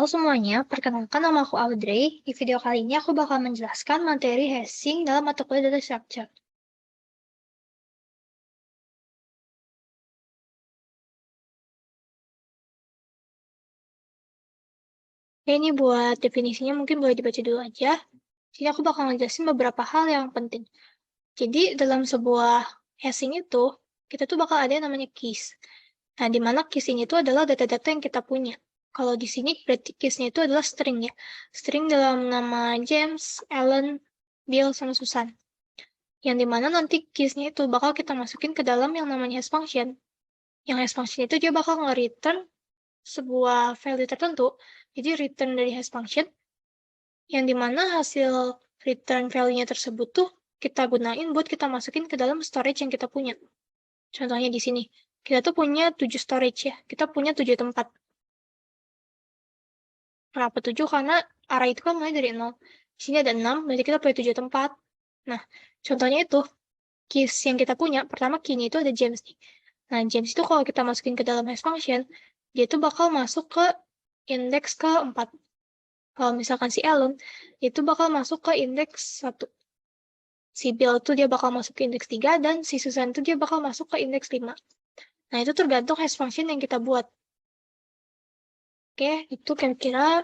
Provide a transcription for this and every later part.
Halo semuanya, perkenalkan nama aku Audrey. Di video kali ini aku bakal menjelaskan materi hashing dalam mata kuliah data structure. Ini buat definisinya mungkin boleh dibaca dulu aja. Jadi aku bakal ngejelasin beberapa hal yang penting. Jadi dalam sebuah hashing itu, kita tuh bakal ada yang namanya keys. Nah, di mana keys ini tuh adalah data-data yang kita punya. Kalau di sini berarti keysnya itu adalah string ya. String dalam nama James, Alan, Bill, sama Susan. Yang dimana nanti keysnya itu bakal kita masukin ke dalam yang namanya hash function. Yang hash function itu dia bakal nge-return sebuah value tertentu. Jadi return dari hash function, yang dimana hasil return value-nya tersebut tuh kita gunain buat kita masukin ke dalam storage yang kita punya. Contohnya di sini, kita tuh punya 7 storage ya. Kita punya 7 tempat. Kenapa 7? Karena array itu kan mulai dari 0. Di sini ada 6, berarti kita punya 7 tempat. Nah, contohnya itu, keys yang kita punya, pertama key-nya itu ada James nih. Nah, James itu kalau kita masukin ke dalam hash function, dia itu bakal masuk ke indeks ke-4. Kalau misalkan si Alan, itu bakal masuk ke indeks 1. Si Bill itu dia bakal masuk ke indeks 3, dan si Susan itu dia bakal masuk ke indeks 5. Nah, itu tergantung hash function yang kita buat. Oke, itu kira-kira.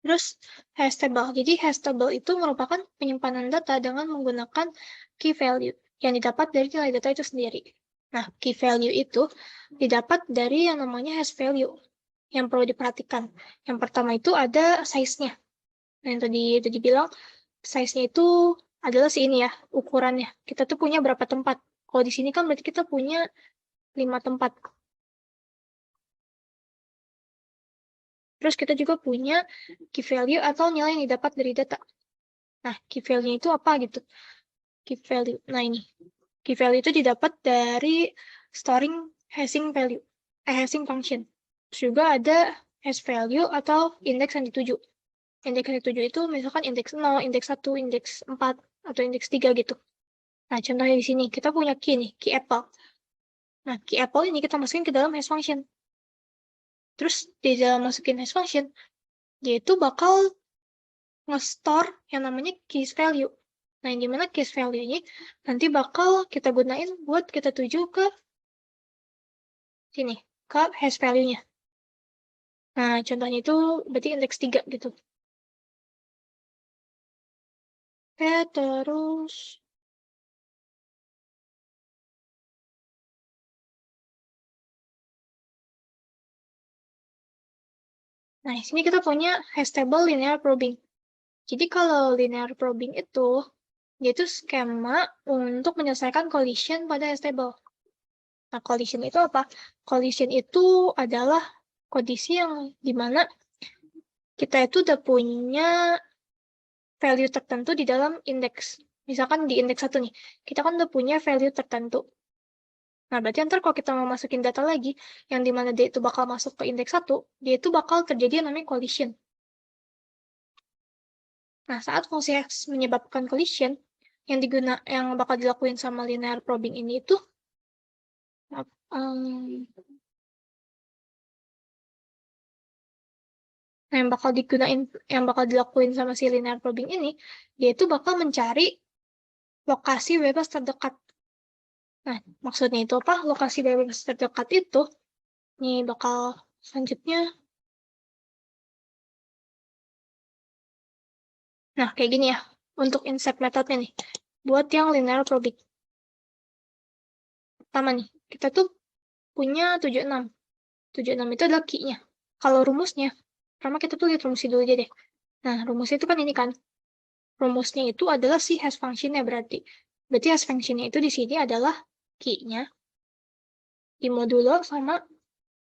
Terus, hash table. Jadi, hash table itu merupakan penyimpanan data dengan menggunakan key value yang didapat dari nilai data itu sendiri. Nah, key value itu didapat dari yang namanya hash value yang perlu diperhatikan. Yang pertama itu ada size-nya. Nah, yang tadi bilang, size-nya itu adalah si ini ya, ukurannya. Kita tuh punya berapa tempat. Kalau di sini kan berarti kita punya 5 tempat. Terus kita juga punya key value atau nilai yang didapat dari data. Nah, key value itu apa gitu? Key value. Nah, ini. Key value itu didapat dari storing hashing value. Hashing function. Terus juga ada hash value atau indeks yang dituju. Indeks yang dituju itu misalkan indeks 0, indeks 1, indeks 4, atau indeks 3 gitu. Nah, contohnya di sini, kita punya key nih, key apple. Nah, key apple ini kita masukin ke dalam hash function. Terus, di dalam masukin hash function, dia itu bakal nge-store yang namanya keys value. Nah, yang dimana keys value ini nanti bakal kita gunain buat kita tuju ke sini, ke hash value-nya. Nah, contohnya itu berarti indeks 3 gitu. Oke, terus nah, di sini kita punya hash table linear probing. Jadi kalau linear probing itu dia itu skema untuk menyelesaikan collision pada hash table. Nah, collision itu apa? Collision itu adalah kondisi yang dimana kita itu udah punya value tertentu di dalam indeks. Misalkan di indeks 1 nih, kita kan udah punya value tertentu. Nah, berarti ntar kalau kita mau masukin data lagi, yang dimana dia itu bakal masuk ke indeks 1, dia itu bakal terjadi yang namanya collision. Nah, saat fungsi X menyebabkan collision, yang bakal dilakuin sama linear probing ini itu, nah, yang bakal dilakuin sama si linear probing ini, dia itu bakal mencari lokasi bebas terdekat. Nah, maksudnya itu apa? Lokasi bebas terdekat itu, ini bakal selanjutnya. Nah, kayak gini ya, untuk insert metodenya nih, buat yang linear probing. Pertama nih, kita tuh punya 76. 76 itu adalah key-nya. Kalau rumusnya, pertama kita tuh lihat rumusnya dulu aja deh. Nah, rumusnya itu kan ini kan. Rumusnya itu adalah si hash function-nya berarti. Berarti hash function-nya itu di sini adalah key-nya di modulo sama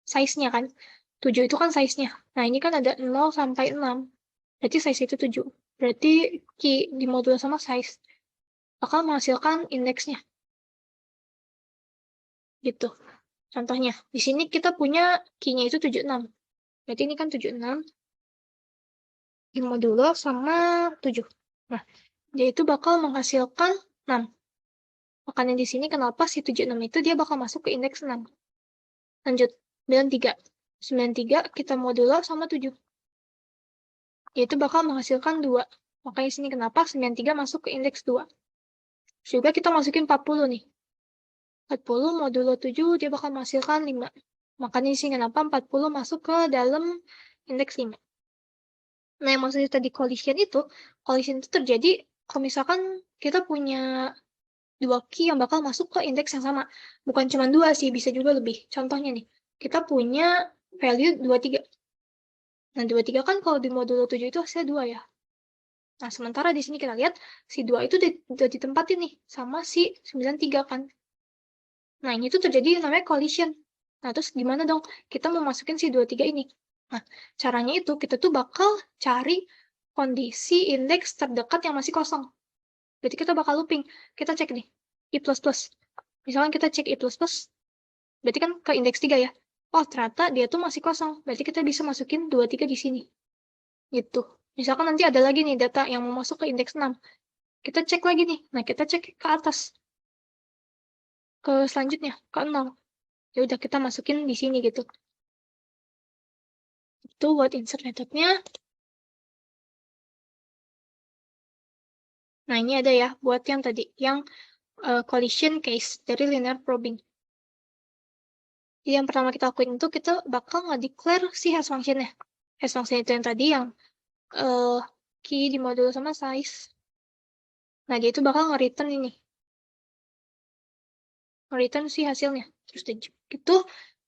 size-nya kan. 7 itu kan size-nya. Nah, ini kan ada 0 sampai 6. Berarti size itu 7. Berarti key di modulo sama size bakal menghasilkan indeksnya. Gitu. Contohnya, di sini kita punya key-nya itu 76. Berarti ini kan 76 di modulo sama 7. Nah, dia itu bakal menghasilkan 6. Makanya di sini kenapa si 76 itu dia bakal masuk ke indeks 6. Lanjut, 93. 93 kita modulo sama 7. Yaitu bakal menghasilkan 2. Makanya sini kenapa 93 masuk ke indeks 2. Juga kita masukin 40 nih. 40 modulo 7 dia bakal menghasilkan 5. Makanya di sini kenapa 40 masuk ke dalam indeks 5. Nah, yang maksudnya tadi collision itu terjadi kalau misalkan kita punya 2 key yang bakal masuk ke indeks yang sama. Bukan cuma 2 sih, bisa juga lebih. Contohnya nih, kita punya value 23. Nah, 23 kan kalau di modulo 7 itu hasilnya 2 ya. Nah, sementara di sini kita lihat si 2 itu udah ditempatin nih sama si 93 kan. Nah, ini tuh terjadi namanya collision. Nah, terus gimana dong? Kita mau masukin si 23 ini. Nah, caranya itu kita tuh bakal cari kondisi indeks terdekat yang masih kosong. Berarti kita bakal looping. Kita cek nih, I++. Misalkan kita cek I++, berarti kan ke indeks 3 ya. Oh, ternyata dia tuh masih kosong. Berarti kita bisa masukin 23 di sini. Gitu. Misalkan nanti ada lagi nih data yang mau masuk ke indeks 6. Kita cek lagi nih. Nah, kita cek ke atas. Ke selanjutnya, ke 0. Ya udah kita masukin di sini gitu. Itu buat insert methodnya. Nah, ini ada ya buat yang tadi, yang collision case dari linear probing. Jadi yang pertama kita lakuin itu kita bakal nge-declare si hash function-nya. Hash function itu yang tadi yang key di modul sama size. Nah, dia itu bakal nge-return ini. Nge-return si hasilnya. Terus itu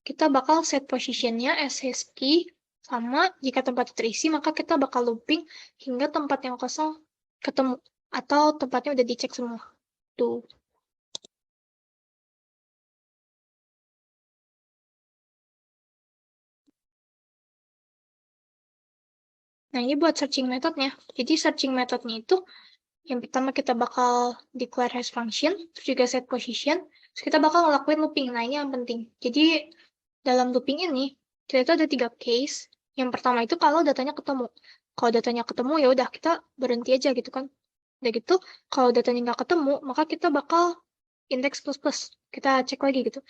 kita bakal set position-nya as hash key, sama jika tempat terisi maka kita bakal looping hingga tempat yang kosong ketemu. Atau tempatnya udah dicek semua. Tuh. Nah, ini buat searching methodnya. Jadi searching methodnya itu yang pertama kita bakal declare hash function, terus juga set position, terus kita bakal ngelakuin looping. Nah, ini yang penting. Jadi dalam looping ini kita itu ada 3 case. Yang pertama itu kalau datanya ketemu. Kalau datanya ketemu ya udah kita berhenti aja gitu kan. Udah gitu, kalau datanya nggak ketemu, maka kita bakal indeks plus plus. Kita cek lagi gitu.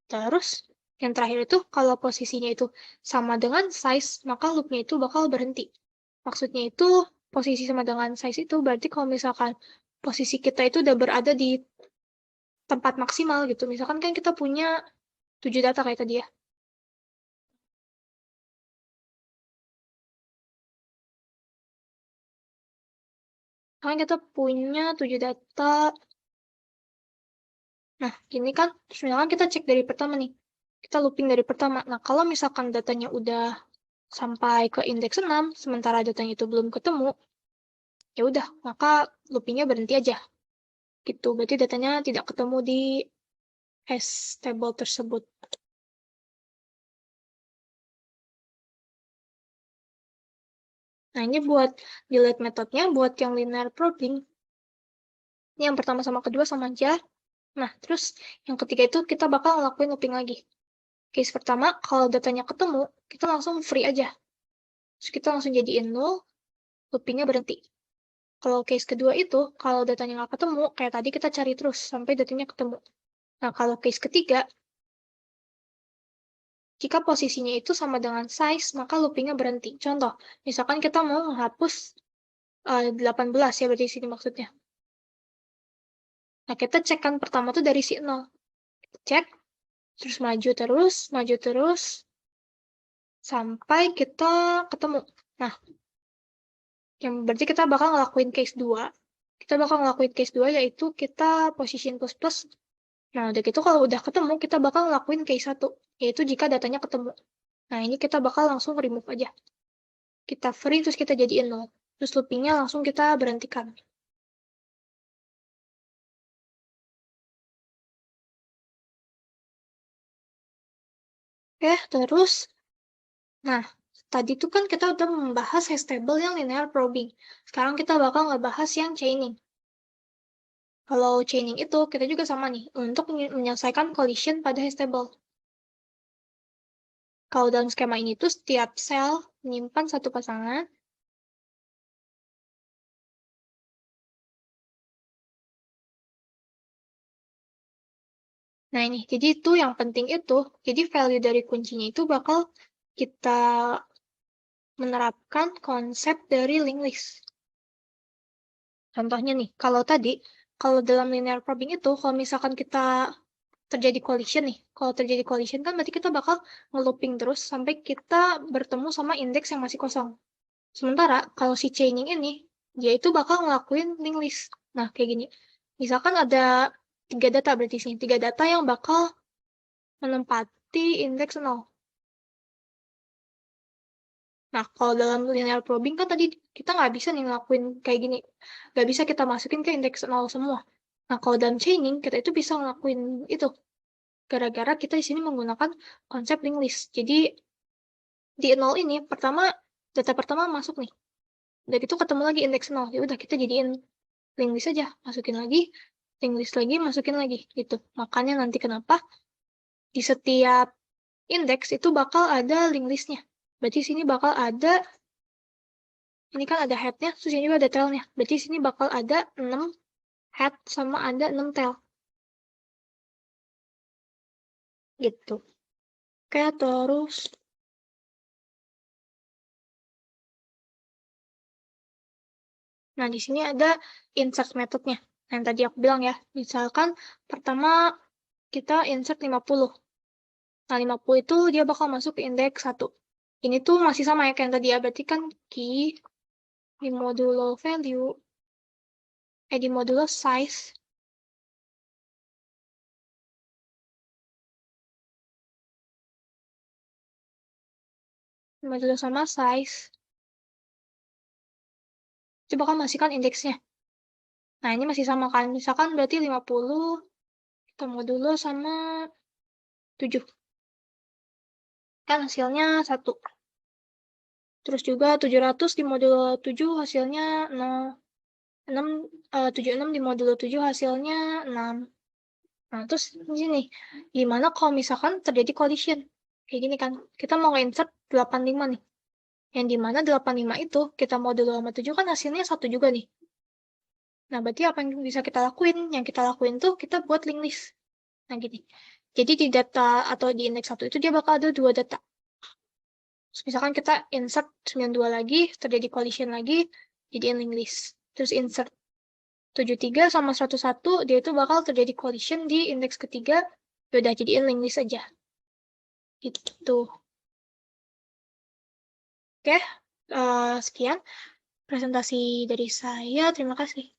Terus yang terakhir itu kalau posisinya itu sama dengan size, maka loopnya itu bakal berhenti. Maksudnya itu posisi sama dengan size itu berarti kalau misalkan posisi kita itu udah berada di tempat maksimal gitu. Misalkan kan kita punya 7 data kayak tadi ya. Kan kita punya 7 data. Nah, gini kan, terus misalkan kita cek dari pertama nih. Kita looping dari pertama. Nah, kalau misalkan datanya udah sampai ke indeks 6, sementara datanya itu belum ketemu, ya udah, maka loopingnya berhenti aja. Gitu, berarti datanya tidak ketemu di hash table tersebut. Nah, ini buat delete metodenya, buat yang linear probing. Ini yang pertama sama kedua sama aja. Nah, terus yang ketiga itu kita bakal ngelakuin looping lagi. Case pertama, kalau datanya ketemu, kita langsung free aja. Terus kita langsung jadiin null, loopingnya berhenti. Kalau case kedua itu, kalau datanya nggak ketemu, kayak tadi kita cari terus sampai datanya ketemu. Nah, kalau case ketiga, jika posisinya itu sama dengan size, maka loopingnya berhenti. Contoh, misalkan kita mau menghapus 18 ya berarti sini maksudnya. Nah, kita cek kan pertama tuh dari si 0. Kita cek, terus maju terus, sampai kita ketemu. Nah, yang berarti kita bakal ngelakuin case 2. Kita bakal ngelakuin case 2 yaitu kita position plus plus. Nah, udah gitu kalau udah ketemu, kita bakal ngelakuin case 1, yaitu jika datanya ketemu. Nah, ini kita bakal langsung remove aja. Kita free, terus kita jadiin 0. Terus loopingnya langsung kita berhentikan. Terus, nah, tadi tuh kan kita udah membahas hash table yang linear probing. Sekarang kita bakal ngebahas yang chaining. Kalau chaining itu, kita juga sama nih, untuk menyelesaikan collision pada hash table. Kalau dalam skema ini tuh, setiap sel menyimpan satu pasangan. Nah ini, jadi itu yang penting itu, jadi value dari kuncinya itu bakal kita menerapkan konsep dari linked list. Contohnya nih, kalau dalam linear probing itu, kalau misalkan kita terjadi collision nih, kalau terjadi collision kan berarti kita bakal nge-looping terus sampai kita bertemu sama indeks yang masih kosong. Sementara kalau si chaining ini, dia itu bakal ngelakuin linked list. Nah, kayak gini. Misalkan ada 3 data berarti sini, 3 data yang bakal menempati indeks 0. Nah, kalau dalam linear probing kan tadi kita nggak bisa nih ngelakuin kayak gini. Nggak bisa kita masukin ke indeks 0 semua. Nah, kalau dalam chaining, kita itu bisa ngelakuin itu. Gara-gara kita di sini menggunakan konsep linked list. Jadi, di 0 ini, data pertama masuk nih. Udah gitu ketemu lagi indeks 0. Ya udah, kita jadiin linked list aja. Masukin lagi, linked list lagi, masukin lagi. Gitu. Makanya nanti kenapa di setiap indeks itu bakal ada linked listnya. Berarti sini bakal ada, ini kan ada head-nya, terus ini juga ada tail-nya. Berarti sini bakal ada 6 head sama ada 6 tail. Gitu. Oke, terus. Nah, di sini ada insert methodnya. Yang tadi aku bilang ya. Misalkan pertama kita insert 50. Nah, 50 itu dia bakal masuk ke indeks 1. Ini tuh masih sama ya kayak yang tadi ya. Berarti kan key di modulo value, di modulo size, modulo sama size, itu bakal masihkan indeksnya. Nah, ini masih sama kan. Misalkan berarti 50 kita modulo sama 7. Kan hasilnya 1. Terus juga 700 di modulo 7 hasilnya 0. 76 di modulo 7 hasilnya 6. Nah, terus di sini, gimana kalau misalkan terjadi collision? Kayak gini kan, kita mau nge-insert 85 nih. Yang dimana 85 itu, kita modulo sama 7 kan hasilnya 1 juga nih. Nah, berarti apa yang bisa kita lakuin? Yang kita lakuin tuh, kita buat link list. Nah, gini. Jadi di data atau di indeks 1 itu dia bakal ada 2 data. Terus misalkan kita insert 92 lagi, terjadi collision lagi, jadiin link list. Terus insert 73 sama 101, dia itu bakal terjadi collision di indeks ketiga, ya udah jadiin link list aja. Gitu. Oke, sekian presentasi dari saya. Terima kasih.